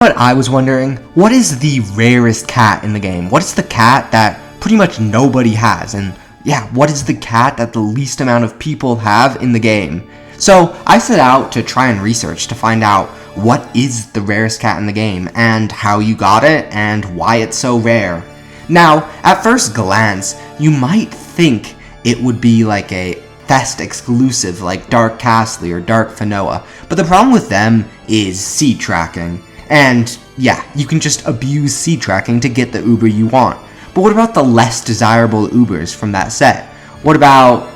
But I was wondering, what is the rarest cat in the game? What is the cat that pretty much nobody has? And yeah, what is the cat that the least amount of people have in the game? So I set out to try and research to find out what is the rarest cat in the game and how you got it and why it's so rare. Now, at first glance, you might think it would be like a Fest exclusive like Dark Castle or Dark Fanoa, but the problem with them is seed tracking. And yeah, you can just abuse seed tracking to get the Uber you want. But what about the less desirable Ubers from that set? What about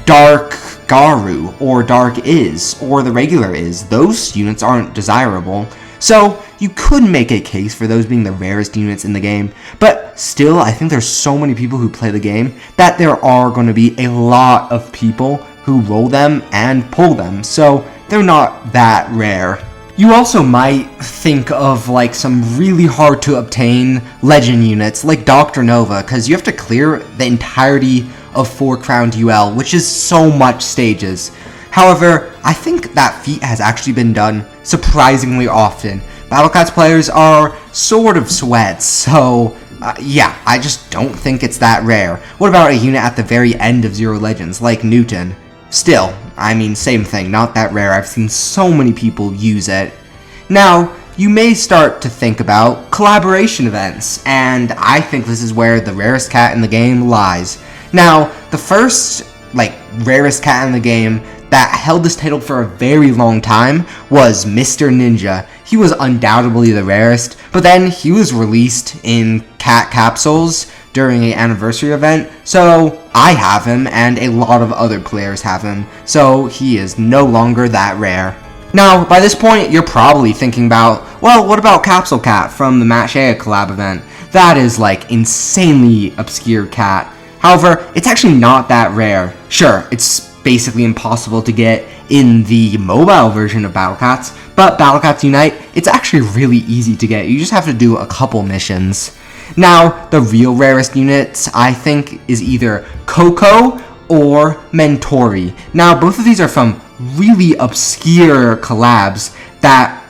Dark Garu or Dark Is or the regular Is? Those units aren't desirable. So you could make a case for those being the rarest units in the game, but still I think there's so many people who play the game that there are going to be a lot of people who roll them and pull them, so they're not that rare. You also might think of like some really hard to obtain legend units like Dr. Nova, because you have to clear the entirety of 4 crowned UL, which is so much stages. However, I think that feat has actually been done surprisingly often. Battlecats players are sort of sweats, so yeah, I just don't think it's that rare. What about a unit at the very end of Zero Legends, like Newton? Still, I mean, same thing, not that rare. I've seen so many people use it. Now, you may start to think about collaboration events, and I think this is where the rarest cat in the game lies. Now, the first, rarest cat in the game that held this title for a very long time was Mr. Ninja. He was undoubtedly the rarest, but then he was released in cat capsules during an anniversary event, so I have him and a lot of other players have him, so he is no longer that rare. Now, by this point, you're probably thinking about, well, what about Capsule Cat from the Matt Shea collab event? That is insanely obscure cat. However, it's actually not that rare. Sure, it's basically impossible to get in the mobile version of Battlecats, but Battlecats Unite, it's actually really easy to get. You just have to do a couple missions. Now, the real rarest units, I think, is either Coco or Mentori. Now, both of these are from really obscure collabs that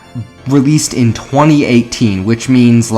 released in 2018, which means,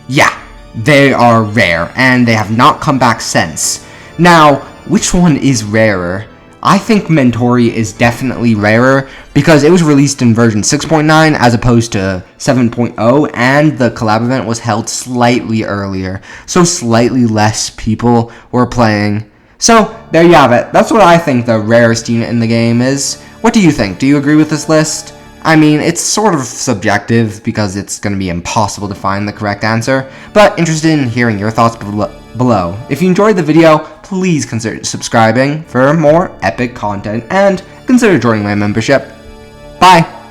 yeah, they are rare, and they have not come back since. Now, which one is rarer? I think Mentori is definitely rarer because it was released in version 6.9 as opposed to 7.0, and the collab event was held slightly earlier, so slightly less people were playing. So, there you have it. That's what I think the rarest unit in the game is. What do you think? Do you agree with this list? I mean, it's sort of subjective because it's going to be impossible to find the correct answer, but interested in hearing your thoughts below. If you enjoyed the video, please consider subscribing for more epic content and consider joining my membership. Bye!